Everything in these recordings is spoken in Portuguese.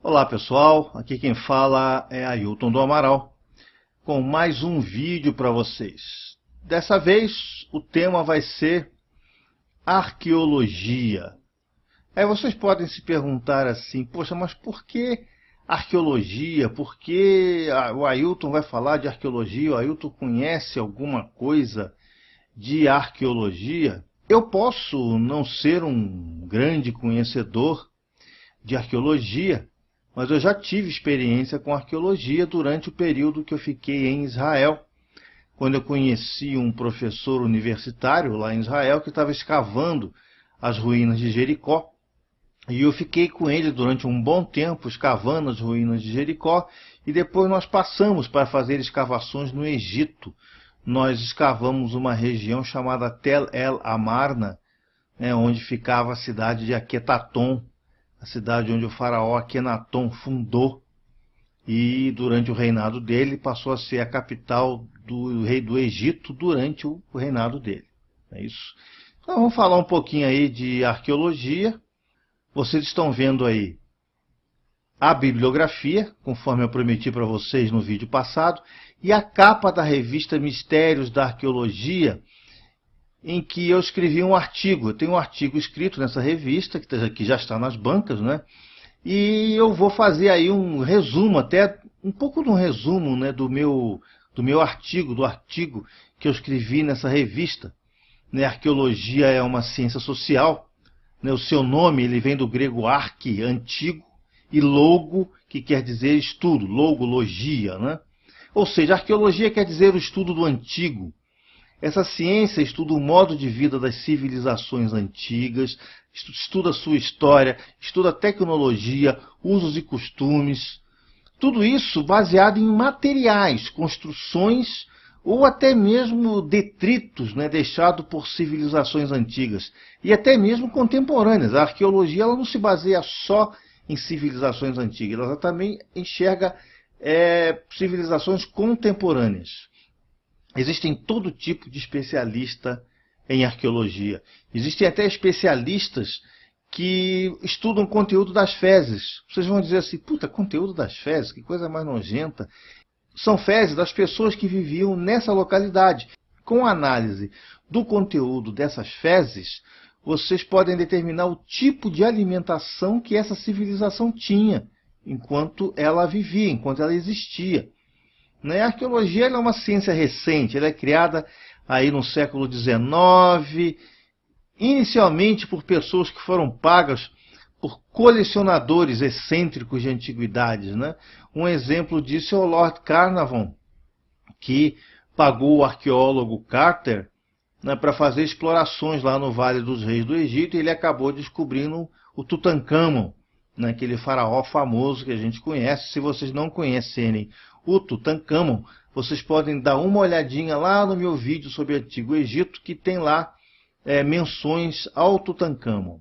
Olá pessoal, aqui quem fala é Ailton do Amaral, com mais um vídeo para vocês. Dessa vez o tema vai ser arqueologia. Aí vocês podem se perguntar assim, poxa, mas por que arqueologia? Por que o Ailton vai falar de arqueologia? O Ailton conhece alguma coisa de arqueologia? Eu posso não ser um grande conhecedor de arqueologia, mas eu já tive experiência com arqueologia durante o período que eu fiquei em Israel, quando eu conheci um professor universitário lá em Israel que estava escavando as ruínas de Jericó. E eu fiquei com ele durante um bom tempo escavando as ruínas de Jericó, e depois nós passamos para fazer escavações no Egito. Nós escavamos uma região chamada Tel El Amarna, onde ficava a cidade de Aquetaton, a cidade onde o faraó Akenaton fundou, e durante o reinado dele passou a ser a capital do rei do Egito durante o reinado dele. É isso. Então vamos falar um pouquinho aí de arqueologia. Vocês estão vendo aí a bibliografia, conforme eu prometi para vocês no vídeo passado, e a capa da revista Mistérios da Arqueologia, em que eu escrevi um artigo. Eu tenho um artigo escrito nessa revista, que já está nas bancas, né? E eu vou fazer aí um resumo, até um pouco de um resumo, né, do meu artigo, do artigo que eu escrevi nessa revista. Arqueologia é uma ciência social. O seu nome ele vem do grego arque, antigo, e logo, que quer dizer estudo, logologia, né? Ou seja, arqueologia quer dizer o estudo do antigo. Essa ciência estuda o modo de vida das civilizações antigas, estuda a sua história, estuda a tecnologia, usos e costumes. Tudo isso baseado em materiais, construções ou até mesmo detritos, deixados por civilizações antigas e até mesmo contemporâneas. A arqueologia ela não se baseia só em civilizações antigas, ela também enxerga civilizações contemporâneas. Existem todo tipo de especialista em arqueologia. Existem até especialistas que estudam o conteúdo das fezes. Vocês vão dizer assim, puta, conteúdo das fezes, que coisa mais nojenta. São fezes das pessoas que viviam nessa localidade. Com a análise do conteúdo dessas fezes, vocês podem determinar o tipo de alimentação que essa civilização tinha enquanto ela vivia, enquanto ela existia. A arqueologia é uma ciência recente, ela é criada aí no século XIX, inicialmente por pessoas que foram pagas por colecionadores excêntricos de antiguidades. Um exemplo disso é o Lord Carnarvon, que pagou o arqueólogo Carter para fazer explorações lá no Vale dos Reis do Egito, e ele acabou descobrindo o Tutancâmon, aquele faraó famoso que a gente conhece. Se vocês não conhecerem o Tutancâmon, vocês podem dar uma olhadinha lá no meu vídeo sobre o Antigo Egito, que tem lá menções ao Tutancâmon.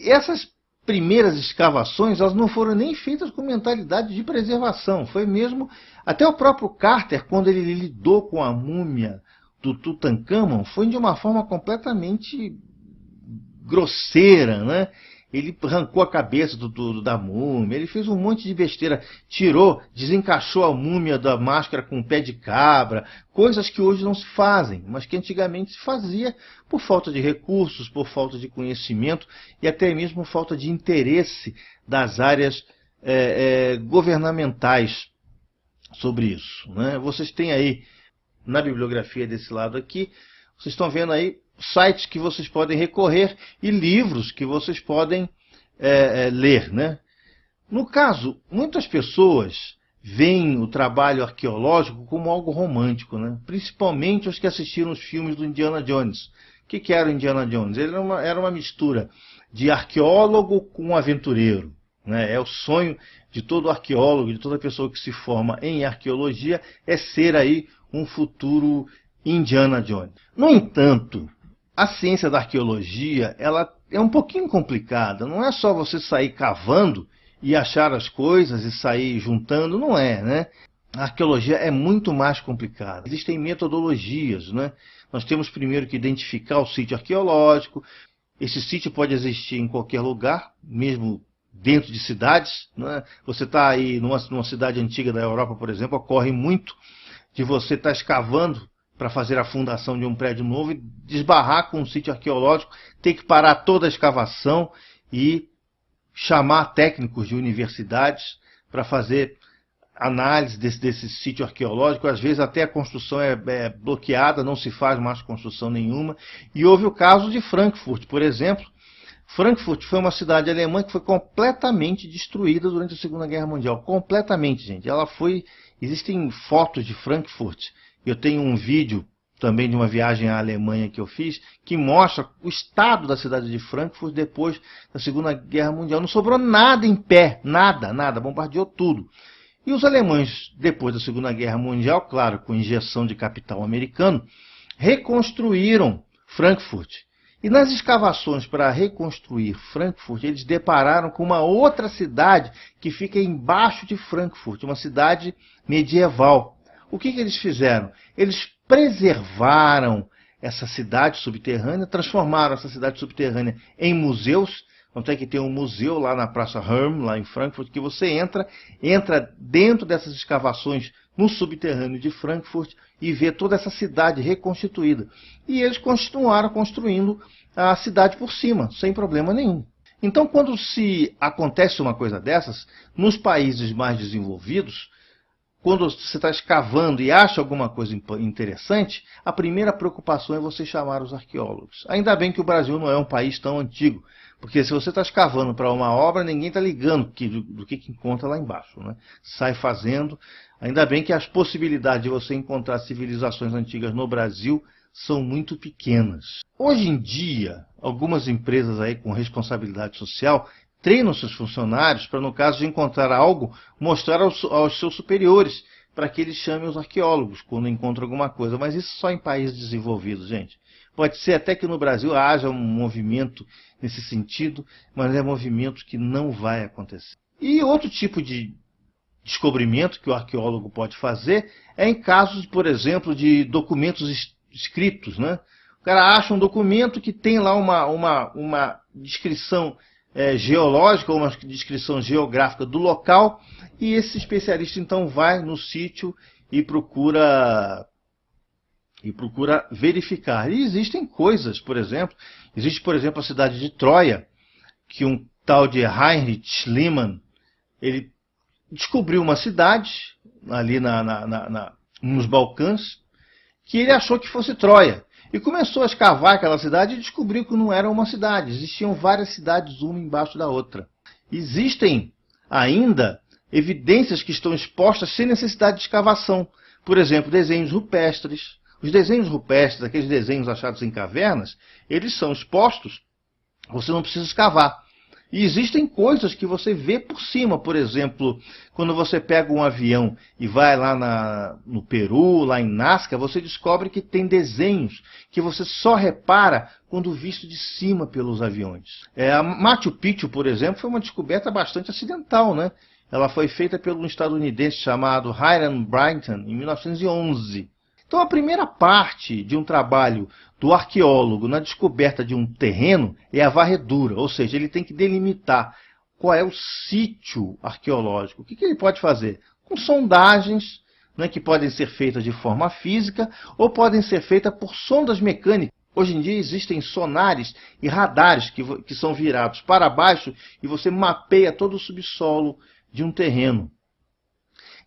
Essas primeiras escavações elas não foram nem feitas com mentalidade de preservação. Foi mesmo, até o próprio Carter, quando ele lidou com a múmia do Tutancâmon, foi de uma forma completamente grosseira, Ele arrancou a cabeça da múmia, ele fez um monte de besteira, desencaixou a múmia da máscara com o pé de cabra, coisas que hoje não se fazem, mas que antigamente se fazia por falta de recursos, por falta de conhecimento e até mesmo por falta de interesse das áreas governamentais sobre isso. Vocês têm aí, na bibliografia desse lado aqui, vocês estão vendo aí sites que vocês podem recorrer e livros que vocês podem ler. No caso, muitas pessoas veem o trabalho arqueológico como algo romântico, principalmente os que assistiram os filmes do Indiana Jones. O que era o Indiana Jones? Ele era uma mistura de arqueólogo com aventureiro. É o sonho de todo arqueólogo, de toda pessoa que se forma em arqueologia, é ser aí um futuro Indiana Jones. No entanto, a ciência da arqueologia ela é um pouquinho complicada. Não é só você sair cavando e achar as coisas e sair juntando, não é, A arqueologia é muito mais complicada. Existem metodologias, Nós temos primeiro que identificar o sítio arqueológico. Esse sítio pode existir em qualquer lugar, mesmo dentro de cidades, né? Você está aí numa cidade antiga da Europa, por exemplo, ocorre muito de você estar escavando para fazer a fundação de um prédio novo e desbarrar com um sítio arqueológico, ter que parar toda a escavação e chamar técnicos de universidades para fazer análise desse sítio arqueológico. Às vezes até a construção é bloqueada, não se faz mais construção nenhuma. E houve o caso de Frankfurt, por exemplo. Frankfurt foi uma cidade alemã que foi completamente destruída durante a Segunda Guerra Mundial. Completamente, gente. Existem fotos de Frankfurt. Eu tenho um vídeo também de uma viagem à Alemanha que eu fiz, que mostra o estado da cidade de Frankfurt depois da Segunda Guerra Mundial. Não sobrou nada em pé, nada, bombardeou tudo. E os alemães, depois da Segunda Guerra Mundial, claro, com injeção de capital americano, reconstruíram Frankfurt. E nas escavações para reconstruir Frankfurt, eles depararam com uma outra cidade que fica embaixo de Frankfurt, uma cidade medieval. O que eles fizeram? Eles preservaram essa cidade subterrânea, transformaram essa cidade subterrânea em museus. Tanto é que tem um museu lá na Praça Herm, lá em Frankfurt, que você entra dentro dessas escavações no subterrâneo de Frankfurt e vê toda essa cidade reconstituída. E eles continuaram construindo a cidade por cima, sem problema nenhum. Então, quando se acontece uma coisa dessas, nos países mais desenvolvidos, quando você está escavando e acha alguma coisa interessante, a primeira preocupação é você chamar os arqueólogos. Ainda bem que o Brasil não é um país tão antigo, porque se você está escavando para uma obra, ninguém está ligando do que encontra lá embaixo, né? Sai fazendo. Ainda bem que as possibilidades de você encontrar civilizações antigas no Brasil são muito pequenas. Hoje em dia, algumas empresas aí com responsabilidade social treinam seus funcionários para, no caso de encontrar algo, mostrar aos seus superiores, para que eles chamem os arqueólogos quando encontram alguma coisa. Mas isso só em países desenvolvidos, gente. Pode ser até que no Brasil haja um movimento nesse sentido, mas é um movimento que não vai acontecer. E outro tipo de descobrimento que o arqueólogo pode fazer é em casos, por exemplo, de documentos escritos, né? O cara acha um documento que tem lá uma descrição geológica, ou uma descrição geográfica do local, e esse especialista então vai no sítio e procura verificar. E existem coisas, por exemplo, a cidade de Troia, que um tal de Heinrich Schliemann, ele descobriu uma cidade ali nos Balcãs, que ele achou que fosse Troia. E começou a escavar aquela cidade e descobriu que não era uma cidade. Existiam várias cidades, uma embaixo da outra. Existem ainda evidências que estão expostas sem necessidade de escavação. Por exemplo, desenhos rupestres. Os desenhos rupestres, aqueles desenhos achados em cavernas, eles são expostos. Você não precisa escavar. E existem coisas que você vê por cima. Por exemplo, quando você pega um avião e vai lá no Peru, lá em Nazca, você descobre que tem desenhos que você só repara quando visto de cima pelos aviões. A Machu Picchu, por exemplo, foi uma descoberta bastante acidental, né? Ela foi feita por um estadunidense chamado Hiram Bryton em 1911. Então, a primeira parte de um trabalho do arqueólogo na descoberta de um terreno é a varredura, ou seja, ele tem que delimitar qual é o sítio arqueológico. O que ele pode fazer? Com sondagens, né, que podem ser feitas de forma física ou podem ser feitas por sondas mecânicas. Hoje em dia existem sonares e radares que são virados para baixo e você mapeia todo o subsolo de um terreno.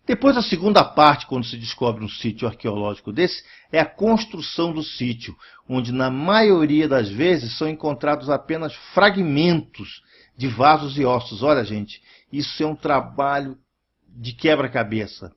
Depois, a segunda parte, quando se descobre um sítio arqueológico desse, é a construção do sítio, onde na maioria das vezes são encontrados apenas fragmentos de vasos e ossos. Olha, gente, isso é um trabalho de quebra-cabeça.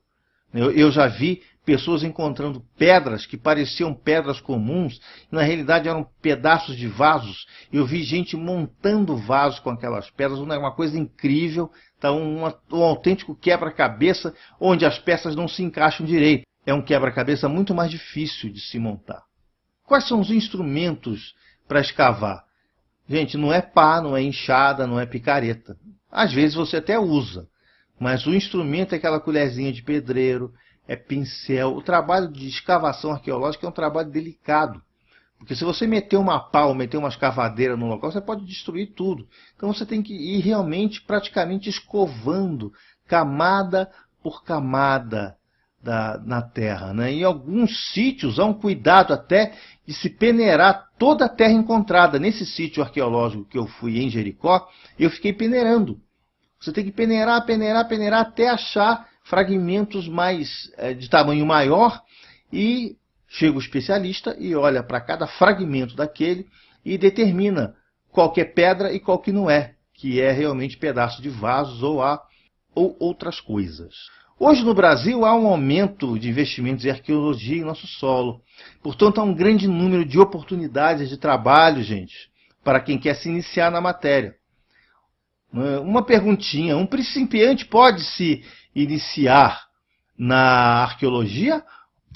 Eu já vi pessoas encontrando pedras que pareciam pedras comuns, e na realidade eram pedaços de vasos. Eu vi gente montando vasos com aquelas pedras, uma coisa incrível. Tá um autêntico quebra-cabeça onde as peças não se encaixam direito. É um quebra-cabeça muito mais difícil de se montar. Quais são os instrumentos para escavar? Gente, não é pá, não é enxada, não é picareta. Às vezes você até usa, mas o instrumento é aquela colherzinha de pedreiro, é pincel. O trabalho de escavação arqueológica é um trabalho delicado, Porque se você meter uma pá ou meter uma escavadeira no local, você pode destruir tudo. Então você tem que ir realmente praticamente escovando camada por camada na terra, né? Em alguns sítios há um cuidado até de se peneirar toda a terra encontrada. Nesse sítio arqueológico que eu fui em Jericó, eu fiquei peneirando. Você tem que peneirar, peneirar, peneirar até achar fragmentos de tamanho maior, e chega o especialista e olha para cada fragmento daquele e determina qual que é pedra e qual que não é, que é realmente pedaço de vasos ou outras coisas. Hoje no Brasil há um aumento de investimentos em arqueologia em nosso solo. Portanto, há um grande número de oportunidades de trabalho, gente, para quem quer se iniciar na matéria. Uma perguntinha, um principiante pode se iniciar na arqueologia?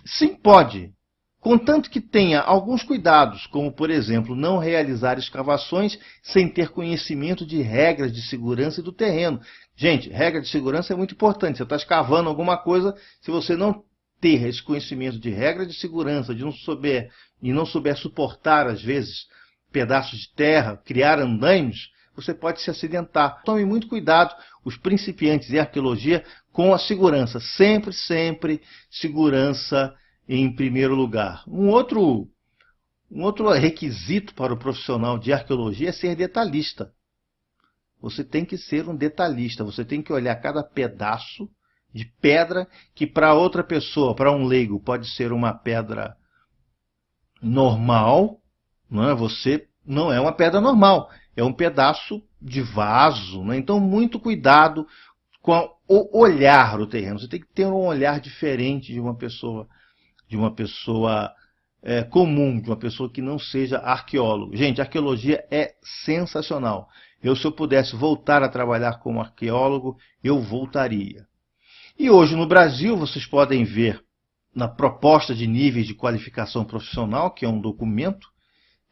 Sim, pode. Contanto que tenha alguns cuidados, como, por exemplo, não realizar escavações sem ter conhecimento de regras de segurança do terreno. Gente, regra de segurança é muito importante. Você está escavando alguma coisa, se você não ter esse conhecimento de regra de segurança, de não souber suportar, às vezes, pedaços de terra, criar andaimes, você pode se acidentar. Tome muito cuidado, os principiantes em arqueologia, com a segurança. Sempre, sempre, segurança em primeiro lugar. Um outro requisito para o profissional de arqueologia é ser detalhista. Você tem que ser um detalhista. Você tem que olhar cada pedaço de pedra que para outra pessoa, para um leigo, pode ser uma pedra normal. Não é? Você não é uma pedra normal. É um pedaço de vaso. Né? Então, muito cuidado com o olhar do terreno. Você tem que ter um olhar diferente de uma pessoa comum, de uma pessoa que não seja arqueólogo. Gente, arqueologia é sensacional. Se eu pudesse voltar a trabalhar como arqueólogo, eu voltaria. E hoje no Brasil, vocês podem ver na proposta de níveis de qualificação profissional, que é um documento,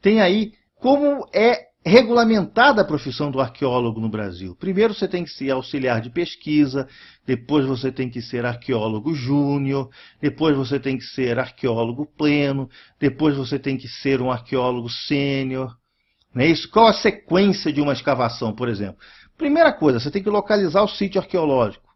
tem aí como é regulamentada a profissão do arqueólogo no Brasil. Primeiro você tem que ser auxiliar de pesquisa, depois você tem que ser arqueólogo júnior, depois você tem que ser arqueólogo pleno, depois você tem que ser um arqueólogo sênior. Não é isso? Qual a sequência de uma escavação, por exemplo? Primeira coisa, você tem que localizar o sítio arqueológico.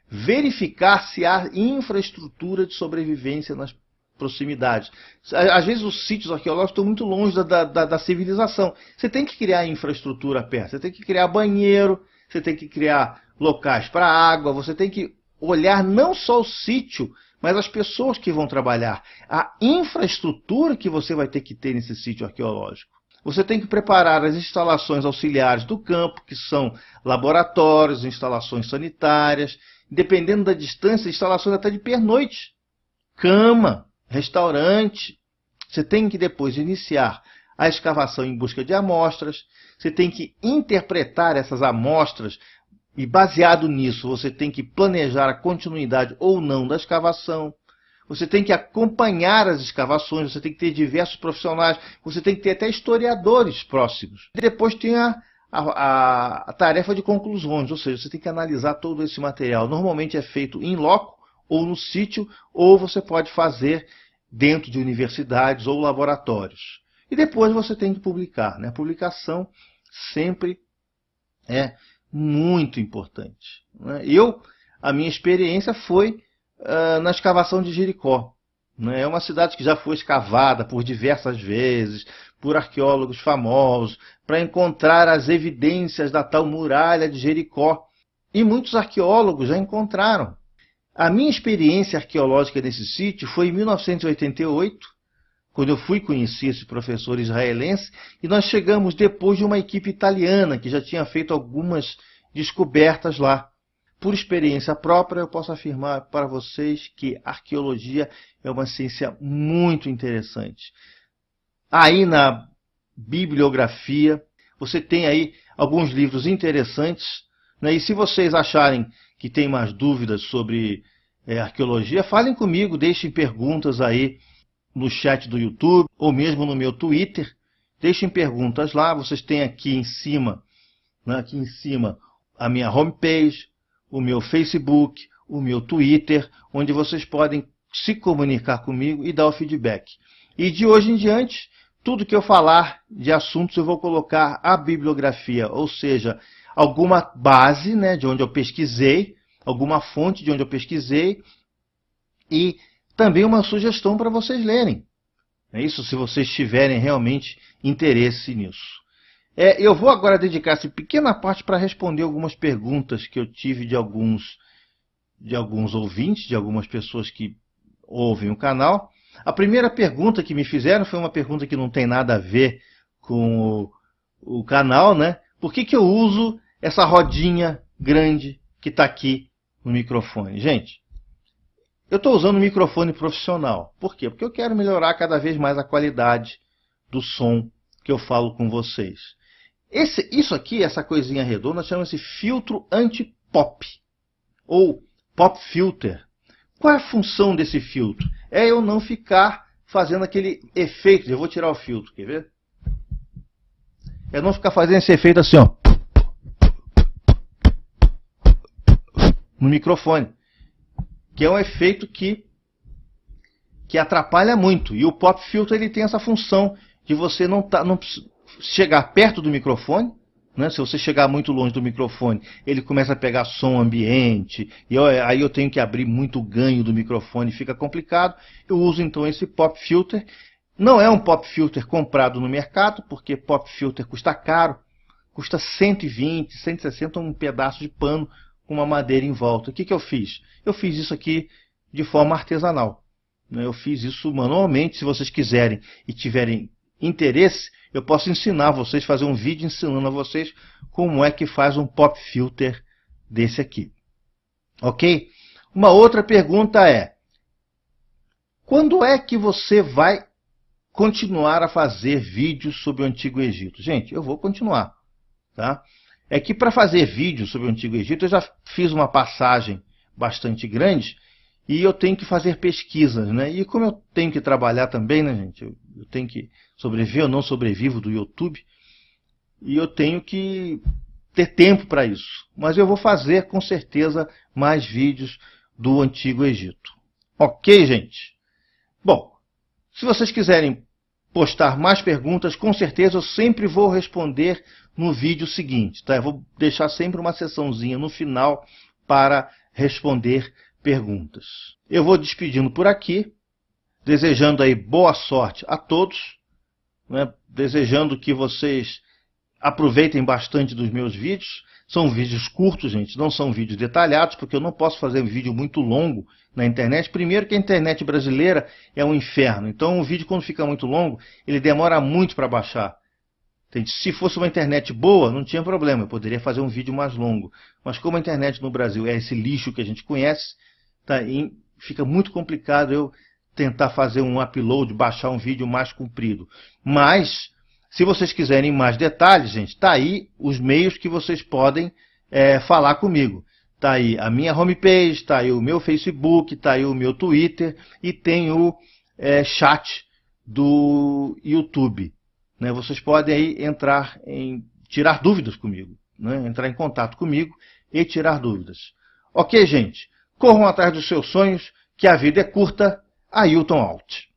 Verificar se há infraestrutura de sobrevivência nas proximidades. Às vezes os sítios arqueológicos estão muito longe da civilização. Você tem que criar infraestrutura perto. Você tem que criar banheiro, você tem que criar locais para água, você tem que olhar não só o sítio, mas as pessoas que vão trabalhar. A infraestrutura que você vai ter que ter nesse sítio arqueológico. Você tem que preparar as instalações auxiliares do campo, que são laboratórios, instalações sanitárias, dependendo da distância, instalações até de pernoite, cama, restaurante. Você tem que depois iniciar a escavação em busca de amostras, você tem que interpretar essas amostras e, baseado nisso, você tem que planejar a continuidade ou não da escavação. Você tem que acompanhar as escavações, você tem que ter diversos profissionais, você tem que ter até historiadores próximos. E depois tem a tarefa de conclusões, ou seja, você tem que analisar todo esse material. Normalmente é feito em loco ou no sítio, ou você pode fazer dentro de universidades ou laboratórios. E depois você tem que publicar. Né? A publicação sempre é muito importante. Né? A minha experiência foi na escavação de Jericó. É uma cidade que já foi escavada por diversas vezes, por arqueólogos famosos, para encontrar as evidências da tal muralha de Jericó. E muitos arqueólogos já encontraram. A minha experiência arqueológica nesse sítio foi em 1988, quando eu fui conhecer esse professor israelense, e nós chegamos depois de uma equipe italiana que já tinha feito algumas descobertas lá. Por experiência própria, eu posso afirmar para vocês que a arqueologia é uma ciência muito interessante. Aí na bibliografia, você tem aí alguns livros interessantes, né? E se vocês acharem que tem mais dúvidas sobre arqueologia, falem comigo, deixem perguntas aí no chat do YouTube, ou mesmo no meu Twitter. Deixem perguntas lá, vocês têm aqui em cima, a minha homepage, o meu Facebook, o meu Twitter, onde vocês podem se comunicar comigo e dar o feedback. E de hoje em diante, tudo que eu falar de assuntos eu vou colocar a bibliografia, ou seja, alguma base, né, de onde eu pesquisei, alguma fonte de onde eu pesquisei, e também uma sugestão para vocês lerem. É isso, se vocês tiverem realmente interesse nisso. Eu vou agora dedicar essa pequena parte para responder algumas perguntas que eu tive de alguns ouvintes, de algumas pessoas que ouvem o canal. A primeira pergunta que me fizeram foi uma pergunta que não tem nada a ver com o canal, né? Por que eu uso essa rodinha grande que está aqui no microfone? Gente, eu estou usando um microfone profissional. Por quê? Porque eu quero melhorar cada vez mais a qualidade do som que eu falo com vocês. Isso aqui, essa coisinha redonda, chama-se filtro anti-pop, ou pop filter. Qual é a função desse filtro? É eu não ficar fazendo aquele efeito. Eu vou tirar o filtro, quer ver? É não ficar fazendo esse efeito assim, ó, no microfone. Que é um efeito que atrapalha muito. E o pop filter ele tem essa função de você não chegar perto do microfone, né? Se você chegar muito longe do microfone, ele começa a pegar som ambiente, e aí eu tenho que abrir muito ganho do microfone, fica complicado. Eu uso então esse pop filter. Não é um pop filter comprado no mercado, porque pop filter custa caro, custa 120, 160 um pedaço de pano com uma madeira em volta. O que eu fiz? Eu fiz isso aqui de forma artesanal. Eu fiz isso manualmente. Se vocês quiserem e tiverem interesse, eu posso ensinar vocês, fazer um vídeo ensinando a vocês como é que faz um pop filter desse aqui. Ok? Uma outra pergunta é: quando é que você vai continuar a fazer vídeos sobre o Antigo Egito? Gente, eu vou continuar. Tá? É que para fazer vídeos sobre o Antigo Egito, eu já fiz uma passagem bastante grande e eu tenho que fazer pesquisas, né? E como eu tenho que trabalhar também, né, gente? Eu tenho que sobreviver, eu não sobrevivo do YouTube. E eu tenho que ter tempo para isso. Mas eu vou fazer, com certeza, mais vídeos do Antigo Egito. Ok, gente? Bom, se vocês quiserem postar mais perguntas, com certeza eu sempre vou responder no vídeo seguinte. Tá? Eu vou deixar sempre uma sessãozinha no final para responder perguntas. Eu vou despedindo por aqui, desejando aí boa sorte a todos, né? Desejando que vocês aproveitem bastante dos meus vídeos. São vídeos curtos, gente, não são vídeos detalhados, porque eu não posso fazer um vídeo muito longo na internet. Primeiro que a internet brasileira é um inferno. Então o vídeo, quando fica muito longo, ele demora muito para baixar. Entende? Se fosse uma internet boa, não tinha problema, eu poderia fazer um vídeo mais longo. Mas como a internet no Brasil é esse lixo que a gente conhece, tá, fica muito complicado eu tentar fazer um upload, baixar um vídeo mais comprido. Mas, se vocês quiserem mais detalhes, gente, tá aí os meios que vocês podem falar comigo. Tá aí a minha homepage, tá aí o meu Facebook, tá aí o meu Twitter e tem o chat do YouTube. Né? Vocês podem aí tirar dúvidas comigo, né? Entrar em contato comigo e tirar dúvidas. Ok, gente? Corram atrás dos seus sonhos, que a vida é curta. Ailton out.